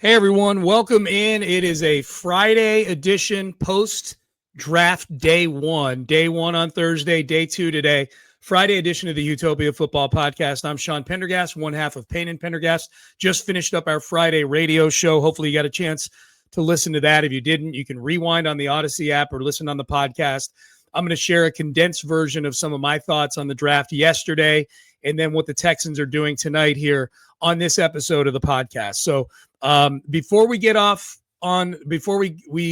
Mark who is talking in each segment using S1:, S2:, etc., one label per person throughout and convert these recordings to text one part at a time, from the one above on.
S1: Hey, everyone. Welcome in. It is a Friday edition post-draft day one. Day one on Thursday, day two today. Friday edition of the HOUTOPIA Football Podcast. I'm Sean Pendergast, one half of Payne and Pendergast. Just finished up our Friday radio show. Hopefully you got a chance to listen to that. If you didn't, you can rewind on the Odyssey app or listen on the podcast. I'm going to share a condensed version of some of my thoughts on the draft yesterday and then what the Texans are doing tonight here on this episode of the podcast. So before we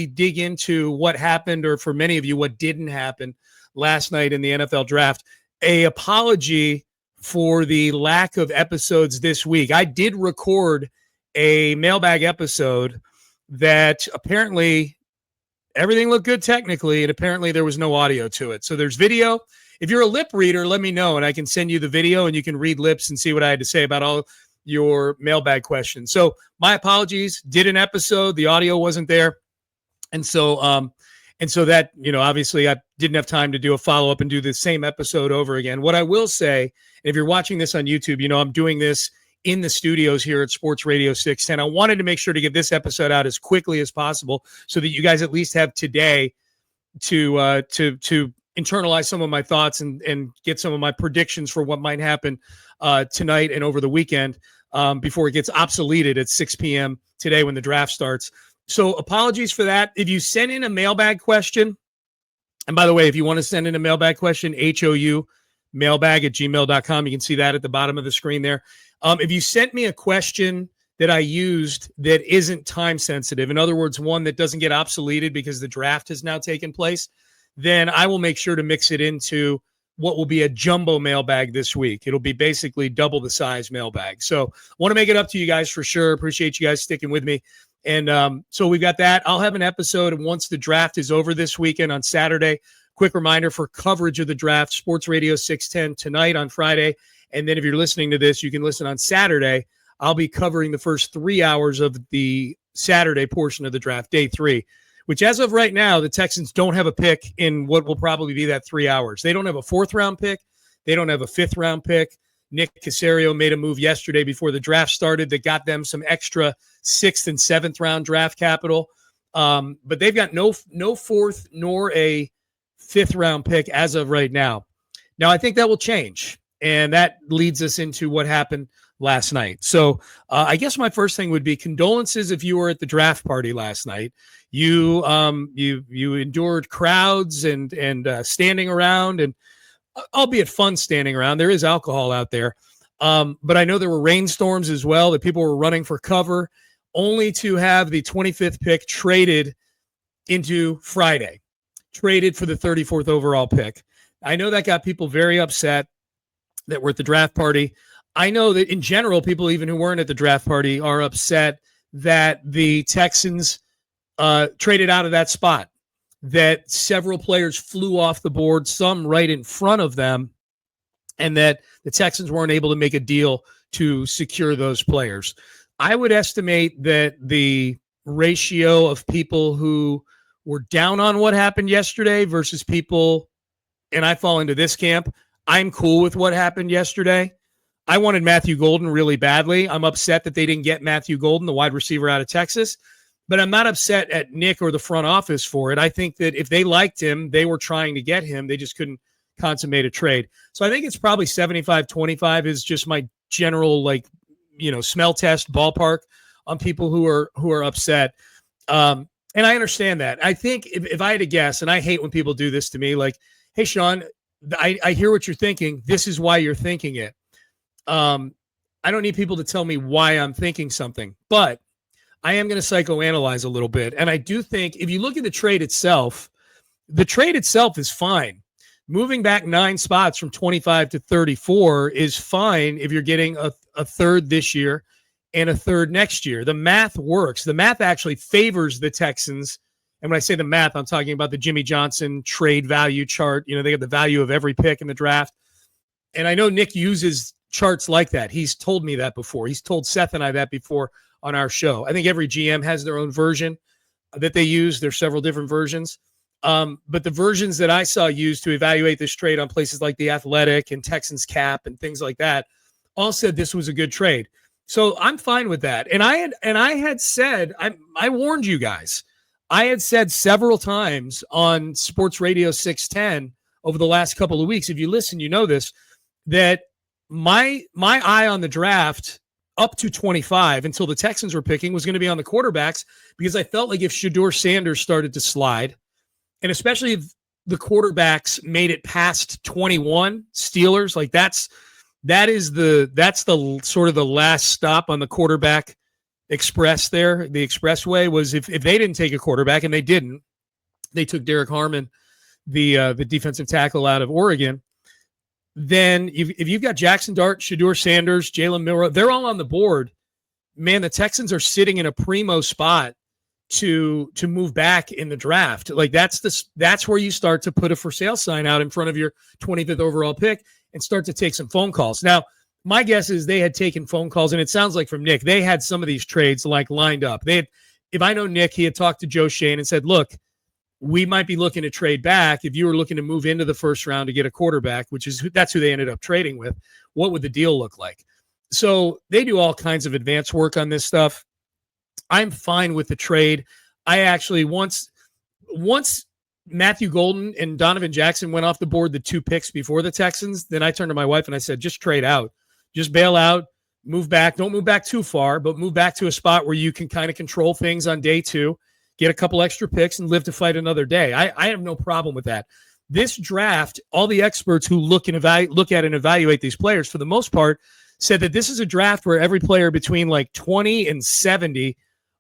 S1: dig into what happened, or for many of you, what didn't happen last night in the NFL draft, a apology for the lack of episodes this week. I did record a mailbag episode that apparently everything looked good technically, and apparently there was no audio to it. So there's video. If you're a lip reader, let me know, and I can send you the video, and you can read lips and see what I had to say about all your mailbag questions. So my apologies. Did an episode. The audio wasn't there. And so that, obviously I didn't have time to do a follow-up and do the same episode over again. What I will say, if you're watching this on YouTube, I'm doing this in the studios here at Sports Radio 610. I wanted to make sure to get this episode out as quickly as possible so that you guys at least have today to internalize some of my thoughts and get some of my predictions for what might happen tonight and over the weekend before it gets obsoleted at 6 p.m. today when the draft starts. So apologies for that. If you send in a mailbag question, and by the way, if you want to send in a mailbag question, HOU mailbag@gmail.com. You can see that at the bottom of the screen there. If you sent me a question that I used that isn't time sensitive, in other words, one that doesn't get obsoleted because the draft has now taken place, then I will make sure to mix it into what will be a jumbo mailbag this week. It'll be basically double the size mailbag. So I want to make it up to you guys for sure. Appreciate you guys sticking with me. And so we've got that. I'll have an episode once the draft is over this weekend on Saturday. Quick reminder for coverage of the draft, Sports Radio 610 tonight on Friday. And then if you're listening to this, you can listen on Saturday. I'll be covering the first 3 hours of the Saturday portion of the draft, day 3, which as of right now, the Texans don't have a pick in what will probably be that 3 hours. They don't have a 4th-round pick. They don't have a 5th-round pick. Nick Caserio made a move yesterday before the draft started that got them some extra 6th and 7th-round draft capital. But they've got no 4th nor a 5th-round pick as of right now. Now, I think that will change, and that leads us into what happened last night. So I guess my first thing would be condolences if you were at the draft party last night. You endured crowds and standing around, and albeit fun standing around. There is alcohol out there. But I know there were rainstorms as well, that people were running for cover, only to have the 25th pick traded into Friday, traded for the 34th overall pick. I know that got people very upset that were at the draft party. I know that in general, people even who weren't at the draft party are upset that the Texans traded out of that spot, that several players flew off the board, some right in front of them, and that the Texans weren't able to make a deal to secure those players. I would estimate that the ratio of people who were down on what happened yesterday versus people, and I fall into this camp, I'm cool with what happened yesterday. I wanted Matthew Golden really badly. I'm upset that they didn't get Matthew Golden, the wide receiver out of Texas. But I'm not upset at Nick or the front office for it. I think that if they liked him, they were trying to get him. They just couldn't consummate a trade. So I think it's probably 75-25 is just my general, smell test ballpark on people who are upset. And I understand that. I think if I had to guess, and I hate when people do this to me, like, hey, Sean, I hear what you're thinking. This is why you're thinking it. I don't need people to tell me why I'm thinking something, but I am going to psychoanalyze a little bit. And I do think if you look at the trade itself is fine. Moving back 9 spots from 25 to 34 is fine if you're getting a 3rd this year and a 3rd next year. The math works. The math actually favors the Texans. And when I say the math, I'm talking about the Jimmy Johnson trade value chart. They got the value of every pick in the draft. And I know Nick uses charts like that. He's told me that before. He's told Seth and I that before on our show. I think every GM has their own version that they use. There's several different versions. But the versions that I saw used to evaluate this trade on places like The Athletic and Texans Cap and things like that all said this was a good trade. So I'm fine with that. And I had said, I warned you guys. I had said several times on Sports Radio 610 over the last couple of weeks, if you listen, you know this, that my eye on the draft up to 25 until the Texans were picking was going to be on the quarterbacks, because I felt like if Shedeur Sanders started to slide, and especially if the quarterbacks made it past 21 Steelers, like that's the sort of the last stop on the quarterback express there. The expressway was if they didn't take a quarterback, and they didn't, they took Derek Harmon, the defensive tackle out of Oregon. Then if you've got Jackson Dart, Shedeur Sanders, Jalen Milroe, they're all on the board. Man, the Texans are sitting in a primo spot to move back in the draft. Like that's where you start to put a for sale sign out in front of your 25th overall pick and start to take some phone calls. Now, my guess is they had taken phone calls, and it sounds like from Nick, they had some of these trades like lined up. If I know Nick, he had talked to Joe Shane and said, look, we might be looking to trade back. If you were looking to move into the first round to get a quarterback, that's who they ended up trading with, what would the deal look like? So they do all kinds of advanced work on this stuff. I'm fine with the trade. I actually, once Matthew Golden and Donovan Jackson went off the board, the 2 picks before the Texans, then I turned to my wife and I said, just trade out. Just bail out, move back. Don't move back too far, but move back to a spot where you can kind of control things on day 2. Get a couple extra picks and live to fight another day. I have no problem with that. This draft, all the experts who look at and evaluate these players, for the most part, said that this is a draft where every player between like 20 and 70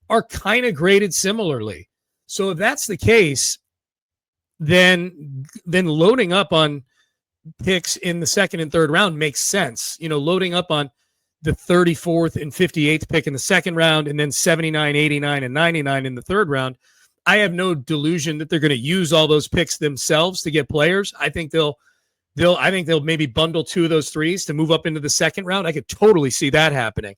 S1: are kind of graded similarly. So if that's the case, then loading up on picks in the second and third round makes sense. Loading up on the 34th and 58th pick in the second round, and then 79, 89, and 99 in the third round. I have no delusion that they're going to use all those picks themselves to get players. I think they'll maybe bundle 2 of those 3s to move up into the second round. I could totally see that happening.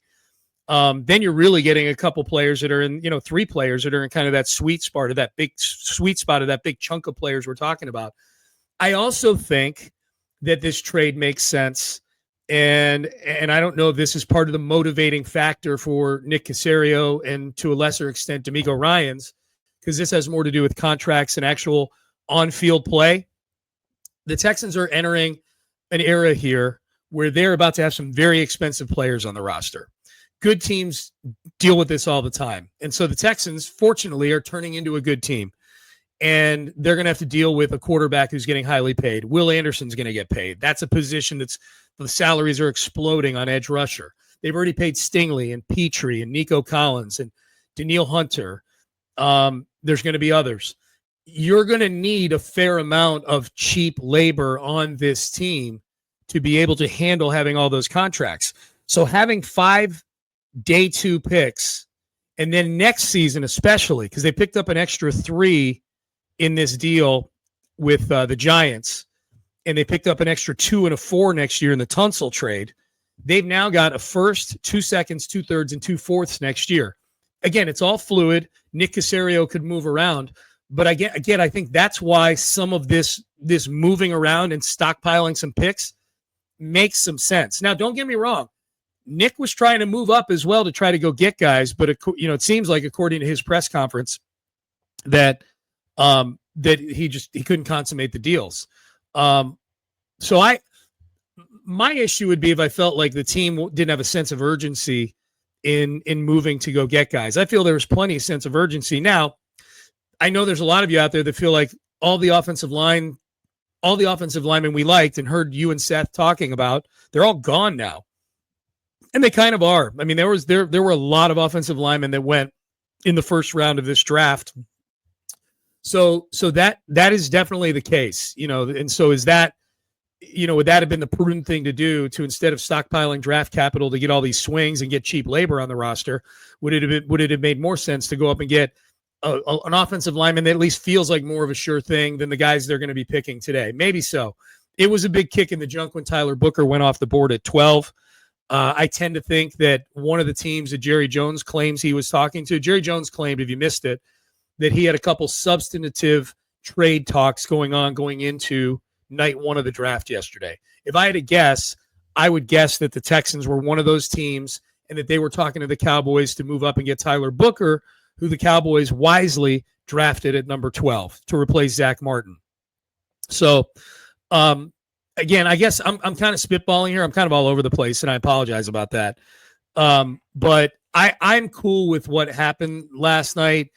S1: Then you're really getting a couple players that are in, 3 players that are in kind of that sweet spot of that big chunk of players we're talking about. I also think that this trade makes sense. And I don't know if this is part of the motivating factor for Nick Caserio and to a lesser extent D'Amico Ryans, because this has more to do with contracts and actual on-field play. The Texans are entering an era here where they're about to have some very expensive players on the roster. Good teams deal with this all the time. And so the Texans, fortunately, are turning into a good team. And they're going to have to deal with a quarterback who's getting highly paid. Will Anderson's going to get paid. That's a position the salaries are exploding on edge rusher. They've already paid Stingley and Petrie and Nico Collins and Daniil Hunter. There's going to be others. You're going to need a fair amount of cheap labor on this team to be able to handle having all those contracts. So having 5 day 2 picks, and then next season especially, because they picked up an extra 3 in this deal with the Giants, and they picked up an extra 2 and a 4 next year in the Tunsil trade. They've now got a first, 2 seconds, 2 thirds, and 2 fourths next year. Again, it's all fluid. Nick Caserio could move around. But again, I think that's why some of this moving around and stockpiling some picks makes some sense. Now, don't get me wrong. Nick was trying to move up as well to try to go get guys, but it seems like, according to his press conference, that he couldn't consummate the deals. So my issue would be if I felt like the team didn't have a sense of urgency in moving to go get guys. I feel there was plenty of sense of urgency. Now, I know there's a lot of you out there that feel like all the offensive linemen we liked and heard you and Seth talking about, they're all gone now. And they kind of are. I mean, there were a lot of offensive linemen that went in the first round of this draft. So that is definitely the case, and so is that, would that have been the prudent thing to do, to, instead of stockpiling draft capital to get all these swings and get cheap labor on the roster, would it have made more sense to go up and get an offensive lineman that at least feels like more of a sure thing than the guys they're going to be picking today? Maybe so. It was a big kick in the junk when Tyler Booker went off the board at 12. I tend to think that one of the teams that Jerry Jones claims he was talking to, Jerry Jones claimed, if you missed it, that he had a couple substantive trade talks going into night 1 of the draft yesterday. If I had to guess, I would guess that the Texans were one of those teams, and that they were talking to the Cowboys to move up and get Tyler Booker, who the Cowboys wisely drafted at number 12 to replace Zach Martin. So, again, I guess I'm kind of spitballing here. I'm kind of all over the place, and I apologize about that. But I'm cool with what happened last night.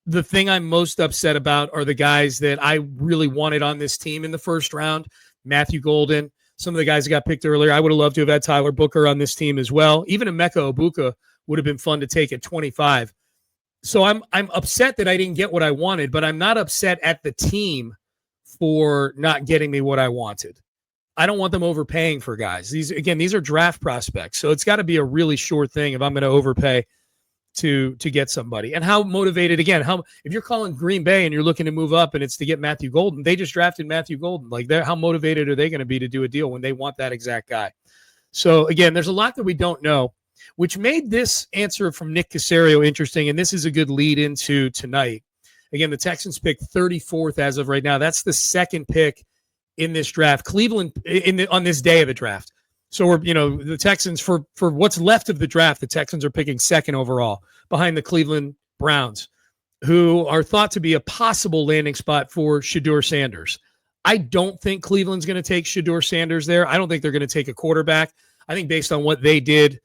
S1: The thing I'm most upset about are the guys that I really wanted on this team in the first round. Matthew Golden, some of the guys that got picked earlier. I would have loved to have had Tyler Booker on this team as well. Even Emeka Egbuka would have been fun to take at 25. So I'm upset that I didn't get what I wanted, but I'm not upset at the team for not getting me what I wanted. I don't want them overpaying for guys. These are draft prospects. So it's got to be a really sure thing if I'm going to overpay to get somebody. And how motivated, again, if you're calling Green Bay and you're looking to move up and it's to get Matthew Golden, they just drafted Matthew Golden. Like, how motivated are they going to be to do a deal when they want that exact guy? So again, there's a lot that we don't know, which made this answer from Nick Caserio interesting. And this is a good lead into tonight. Again, the Texans picked 34th as of right now. That's the second pick in this draft. Cleveland on this day of the draft. So the Texans for what's left of the draft, the Texans are picking second overall behind the Cleveland Browns, who are thought to be a possible landing spot for Shedeur Sanders. I don't think Cleveland's going to take Shedeur Sanders there. I don't think they're going to take a quarterback. I think based on what they did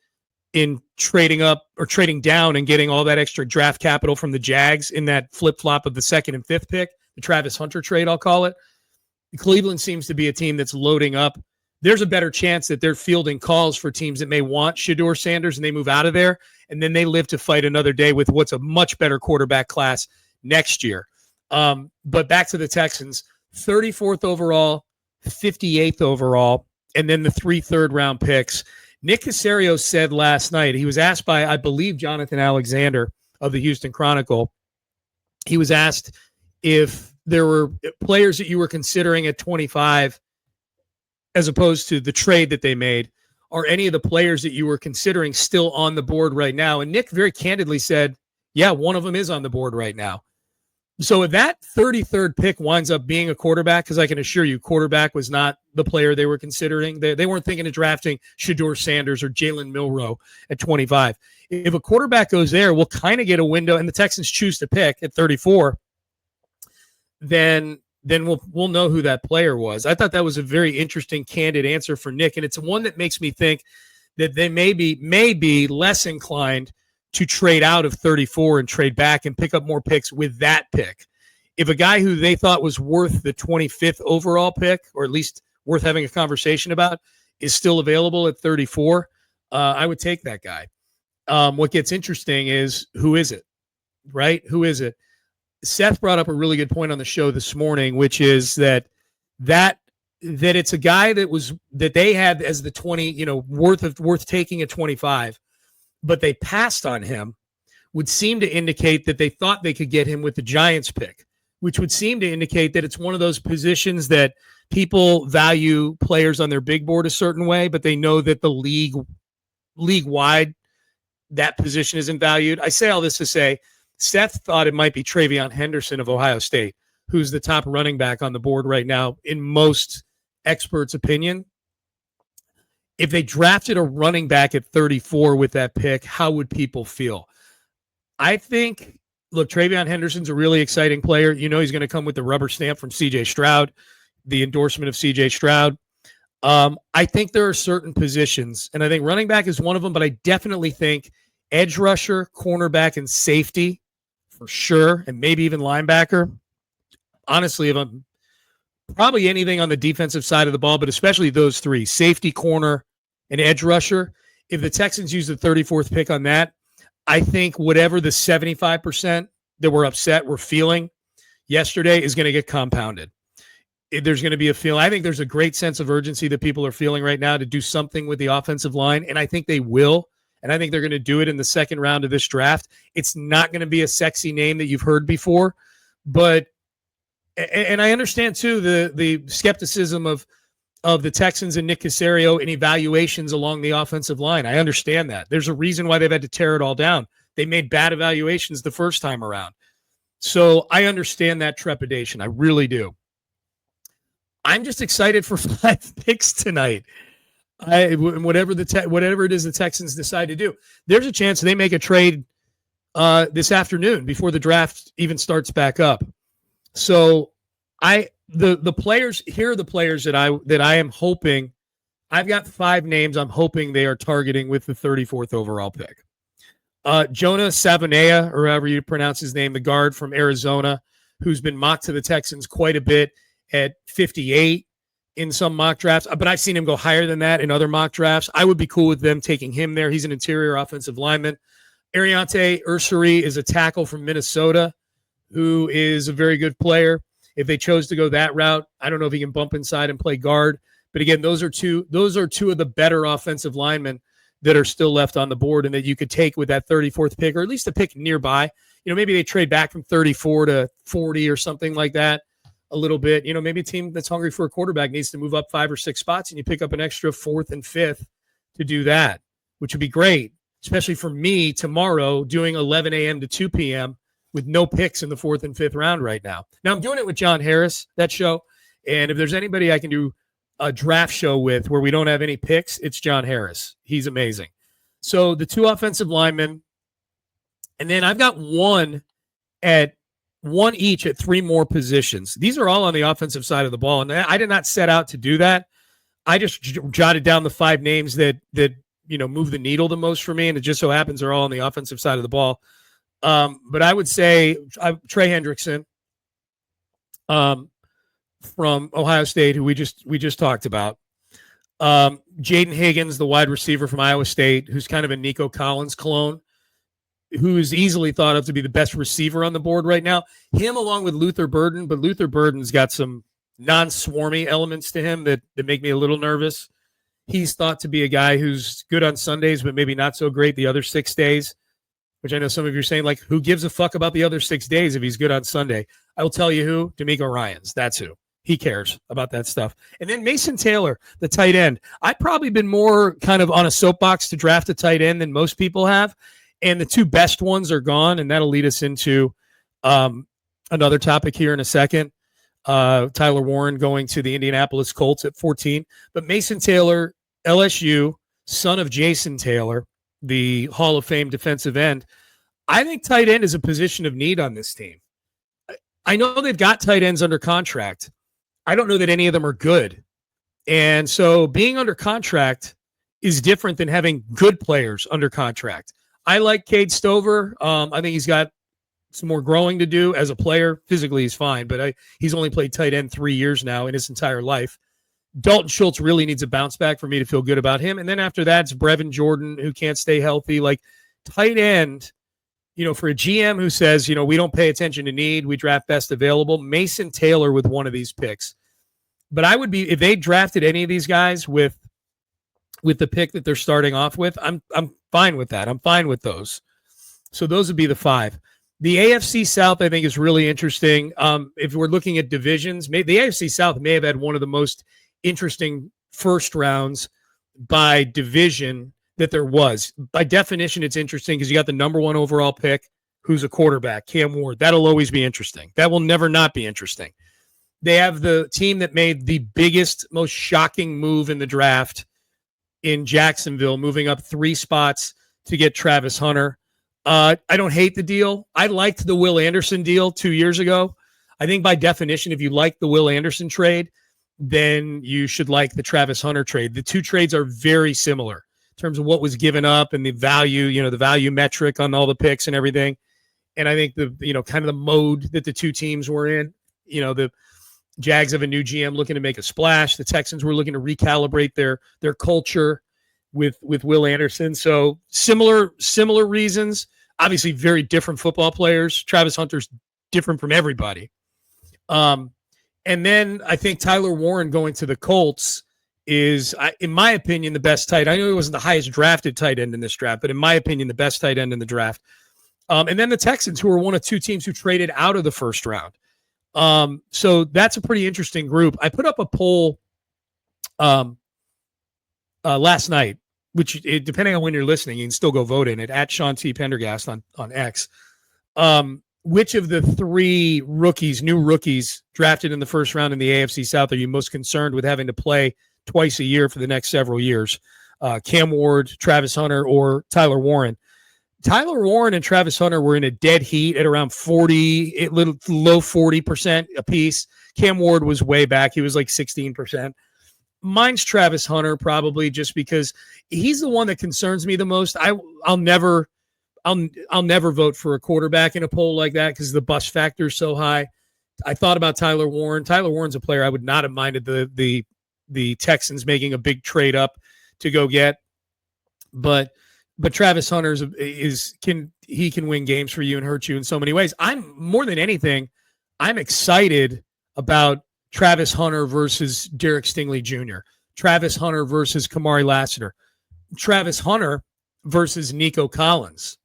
S1: in trading up or trading down and getting all that extra draft capital from the Jags in that flip-flop of the second and fifth pick, the Travis Hunter trade, I'll call it, Cleveland seems to be a team that's loading up. There's a better chance that they're fielding calls for teams that may want Shedeur Sanders and they move out of there, and then they live to fight another day with what's a much better quarterback class next year. But back to the Texans, 34th overall, 58th overall, and then the 3 third-round picks. Nick Caserio said last night, he was asked by, I believe, Jonathan Alexander of the Houston Chronicle. He was asked if there were players that you were considering at 25 as opposed to the trade that they made. Are any of the players that you were considering still on the board right now? And Nick very candidly said, yeah, one of them is on the board right now. So if that 33rd pick winds up being a quarterback, because I can assure you quarterback was not the player they were considering. They weren't thinking of drafting Shedeur Sanders or Jalen Milroe at 25. If a quarterback goes there, we'll kind of get a window, and the Texans choose to pick at 34, then we'll know who that player was. I thought that was a very interesting, candid answer for Nick, and it's one that makes me think that they may be less inclined to trade out of 34 and trade back and pick up more picks with that pick. If a guy who they thought was worth the 25th overall pick, or at least worth having a conversation about, is still available at 34, I would take that guy. What gets interesting is, who is it, right? Who is it? Seth brought up a really good point on the show this morning, which is that it's a guy that they had as the 20, worth taking at 25, but they passed on him, would seem to indicate that they thought they could get him with the Giants pick, which would seem to indicate that it's one of those positions that people value players on their big board a certain way, but they know that the league-wide, that position isn't valued. I say all this to say, Seth thought it might be Travion Henderson of Ohio State, who's the top running back on the board right now in most experts' opinion. If they drafted a running back at 34 with that pick, how would people feel? I think, look, Travion Henderson's a really exciting player. He's going to come with the rubber stamp from C.J. Stroud, the endorsement of C.J. Stroud. I think there are certain positions, and I think running back is one of them, but I definitely think edge rusher, cornerback, and safety for sure, and maybe even linebacker. Honestly, if I'm probably anything on the defensive side of the ball, but especially those three, safety, corner, and edge rusher, if the Texans use the 34th pick on that, I think whatever the 75% that were feeling yesterday is going to get compounded. There's going to be a feel. I think there's a great sense of urgency that people are feeling right now to do something with the offensive line, and I think they will. And I think they're going to do it in the second round of this draft. It's not going to be a sexy name that you've heard before, but and I understand too the skepticism of the Texans and Nick Caserio and evaluations along the offensive line. I understand that. There's a reason why they've had to tear it all down. They made bad evaluations the first time around. So I understand that trepidation. I really do. I'm just excited for 5 picks tonight. Whatever it is the Texans decide to do, there's a chance they make a trade this afternoon before the draft even starts back up. So the players, here are the players that I am hoping. I've got 5 names I'm hoping they are targeting with the 34th overall pick. Jonah Savanea, or however you pronounce his name, the guard from Arizona, who's been mocked to the Texans quite a bit at 58 in some mock drafts, but I've seen him go higher than that in other mock drafts. I would be cool with them taking him there. He's an interior offensive lineman. Ariante Ursary is a tackle from Minnesota who is a very good player. If they chose to go that route, I don't know if he can bump inside and play guard. But again, those are two of the better offensive linemen that are still left on the board and that you could take with that 34th pick, or at least a pick nearby. Maybe they trade back from 34 to 40 or something like that a little bit. Maybe a team that's hungry for a quarterback needs to move up 5 or 6 spots, and you pick up an extra 4th and 5th to do that, which would be great, especially for me tomorrow doing 11 a.m. to 2 p.m. with no picks in the 4th and 5th round right now. Now, I'm doing it with John Harris, that show, and if there's anybody I can do a draft show with where we don't have any picks, it's John Harris. He's amazing. So the 2 offensive linemen, and then I've got one each at 3 more positions. These are all on the offensive side of the ball, and I did not set out to do that. I just jotted down the 5 names that move the needle the most for me, and it just so happens they're all on the offensive side of the ball. But I would say Trey Hendrickson from Ohio State, who we just talked about. Jaden Higgins, the wide receiver from Iowa State, who's kind of a Nico Collins clone, who is easily thought of to be the best receiver on the board right now. Him along with Luther Burden, but Luther Burden's got some non-swarmy elements to him that make me a little nervous. He's thought to be a guy who's good on Sundays, but maybe not so great the other 6 days, which I know some of you are saying, like, who gives a fuck about the other 6 days if he's good on Sunday? I will tell you who, D'Amico Ryans. That's who. He cares about that stuff. And then Mason Taylor, the tight end. I've probably been more kind of on a soapbox to draft a tight end than most people have. And the 2 best ones are gone, and that'll lead us into another topic here in a second. Tyler Warren going to the Indianapolis Colts at 14. But Mason Taylor, LSU, son of Jason Taylor, the Hall of Fame defensive end. I think tight end is a position of need on this team. I know they've got tight ends under contract. I don't know that any of them are good. And so being under contract is different than having good players under contract. I like Cade Stover. I think he's got some more growing to do as a player. Physically, he's fine, but he's only played tight end 3 years now in his entire life. Dalton Schultz really needs a bounce back for me to feel good about him. And then after that, it's Brevin Jordan, who can't stay healthy. Like, tight end, for a GM who says, we don't pay attention to need, we draft best available, Mason Taylor with one of these picks. But I would be, if they drafted any of these guys with the pick that they're starting off with, I'm fine with that. I'm fine with those. So those would be the 5. The AFC South, I think, is really interesting. If we're looking at divisions, the AFC South may have had one of the most interesting first rounds by division that there was. By definition, it's interesting because you got the number 1 overall pick, who's a quarterback, Cam Ward. That'll always be interesting. That will never not be interesting. They have the team that made the biggest, most shocking move in the draft in Jacksonville, moving up 3 spots to get Travis Hunter. I don't hate the deal. I liked the Will Anderson deal 2 years ago. I think by definition, if you like the Will Anderson trade, then you should like the Travis Hunter trade. The 2 trades are very similar in terms of what was given up and the value, the value metric on all the picks and everything. And I think the kind of the mode that the 2 teams were in, the Jags have a new GM looking to make a splash. The Texans were looking to recalibrate their culture with Will Anderson. So similar reasons, obviously very different football players. Travis Hunter's different from everybody. And then I think Tyler Warren going to the Colts is, in my opinion, the best tight. I know he wasn't the highest drafted tight end in this draft, but in my opinion, the best tight end in the draft. And then the Texans, who are one of 2 teams who traded out of the first round. So that's a pretty interesting group. I put up a poll last night, which, depending on when you're listening, you can still go vote in it, at Sean T. Pendergast on X. Which of the 3 new rookies drafted in the first round in the AFC South are you most concerned with having to play twice a year for the next several years. Cam Ward, Travis Hunter, or Tyler Warren. Tyler Warren and Travis Hunter were in a dead heat at around low 40% apiece. Cam Ward was way back. He was like 16%. Mine's Travis Hunter, probably just because he's the one that concerns me the most. I'll never vote for a quarterback in a poll like that because the bust factor is so high. I thought about Tyler Warren. Tyler Warren's a player I would not have minded the Texans making a big trade up to go get, but Travis Hunter can win games for you and hurt you in so many ways. More than anything, I'm excited about Travis Hunter versus Derek Stingley Jr., Travis Hunter versus Kamari Lassiter, Travis Hunter versus Nico Collins.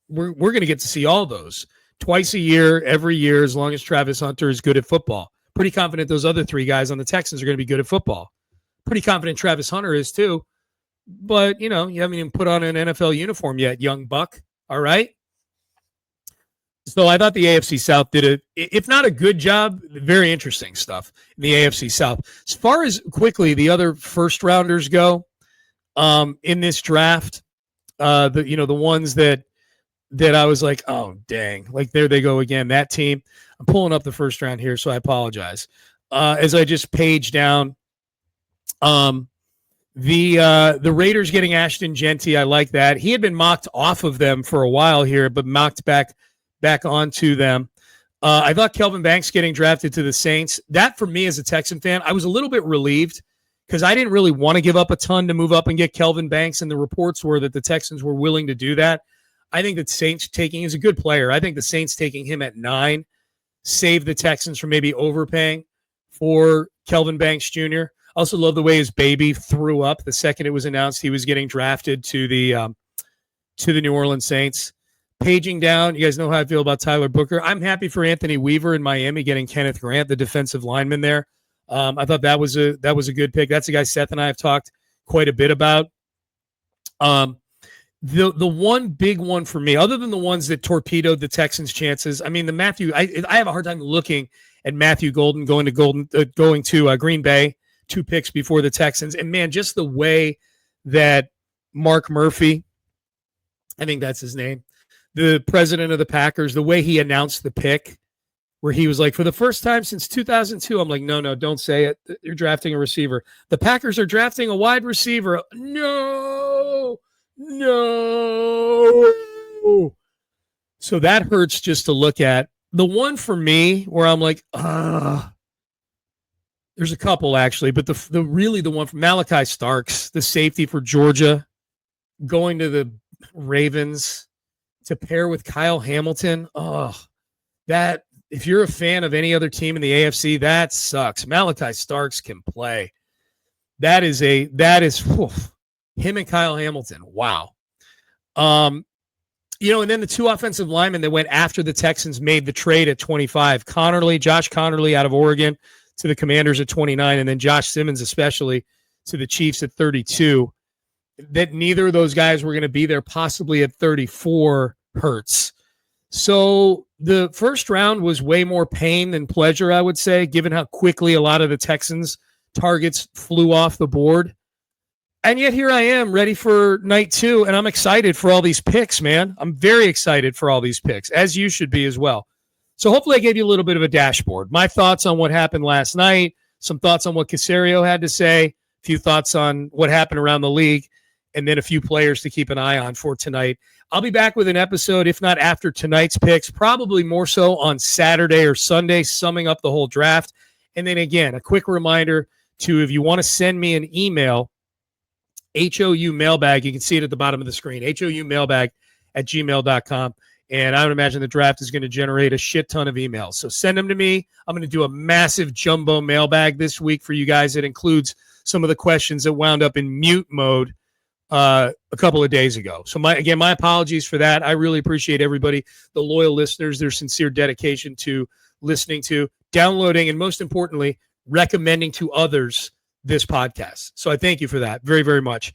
S1: We're going to get to see all those twice a year, every year, as long as Travis Hunter is good at football. Pretty confident those other three guys on the Texans are going to be good at football. Pretty confident Travis Hunter is too. But, you haven't even put on an NFL uniform yet, young buck. All right? So I thought the AFC South did if not a good job, very interesting stuff in the AFC South. As far as quickly the other first-rounders go in this draft, the ones that I was like, oh, dang. Like, there they go again, that team. I'm pulling up the first round here, so I apologize. As I just page down, the Raiders getting Ashton Genty, I like that. He had been mocked off of them for a while here, but mocked back onto them. I thought Kelvin Banks getting drafted to the Saints. That, for me as a Texan fan, I was a little bit relieved because I didn't really want to give up a ton to move up and get Kelvin Banks, and the reports were that the Texans were willing to do that. I think that Saints he's a good player. I think the Saints taking him at 9 saved the Texans from maybe overpaying for Kelvin Banks Jr. Also love the way his baby threw up the second it was announced he was getting drafted to the New Orleans Saints. Paging down, you guys know how I feel about Tyler Booker. I'm happy for Anthony Weaver in Miami getting Kenneth Grant, the defensive lineman there. I thought that was a good pick. That's a guy Seth and I have talked quite a bit about. The one big one for me, other than the ones that torpedoed the Texans' chances, I mean, I have a hard time looking at Matthew Golden going to Green Bay, 2 picks before the Texans, and man, just the way that Mark Murphy, I think that's his name, the president of the Packers, the way he announced the pick, where he was like, for the first time since 2002, I'm like, no, don't say it. You're drafting a receiver. The Packers are drafting a wide receiver. No. So that hurts just to look at. The one for me where I'm like, there's a couple actually, but the one from Malachi Starks, the safety for Georgia, going to the Ravens to pair with Kyle Hamilton. Oh, that if you're a fan of any other team in the AFC, that sucks. Malachi Starks can play. That is him and Kyle Hamilton. Wow. And then the 2 offensive linemen that went after the Texans made the trade at 25. Josh Connerly out of Oregon to the Commanders at 29, and then Josh Simmons especially to the Chiefs at 32. That neither of those guys were going to be there possibly at 34 hurts. So the first round was way more pain than pleasure, I would say, given how quickly a lot of the Texans targets flew off the board. And yet here I am ready for night 2, and I'm excited for all these picks, man. I'm very excited for all these picks, as you should be as well. So hopefully I gave you a little bit of a dashboard. My thoughts on what happened last night, some thoughts on what Caserio had to say, a few thoughts on what happened around the league, and then a few players to keep an eye on for tonight. I'll be back with an episode, if not after tonight's picks, probably more so on Saturday or Sunday, summing up the whole draft. And then again, a quick reminder to, if you want to send me an email, HOU mailbag, you can see it at the bottom of the screen, HOU mailbag at gmail.com. And I would imagine the draft is going to generate a shit ton of emails. So send them to me. I'm going to do a massive jumbo mailbag this week for you guys. It includes some of the questions that wound up in mute mode a couple of days ago. So my apologies for that. I really appreciate everybody, the loyal listeners, their sincere dedication to listening to, downloading, and most importantly, recommending to others this podcast. So I thank you for that very, very much.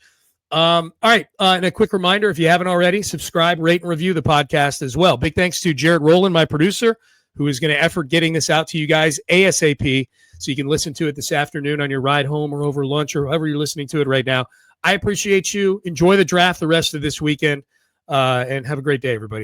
S1: All right. And a quick reminder, if you haven't already, subscribe, rate, and review the podcast as well. Big thanks to Jared Rowland, my producer, who is going to effort getting this out to you guys ASAP. so you can listen to it this afternoon on your ride home or over lunch or however you're listening to it right now. I appreciate you. Enjoy the draft the rest of this weekend, and have a great day, everybody.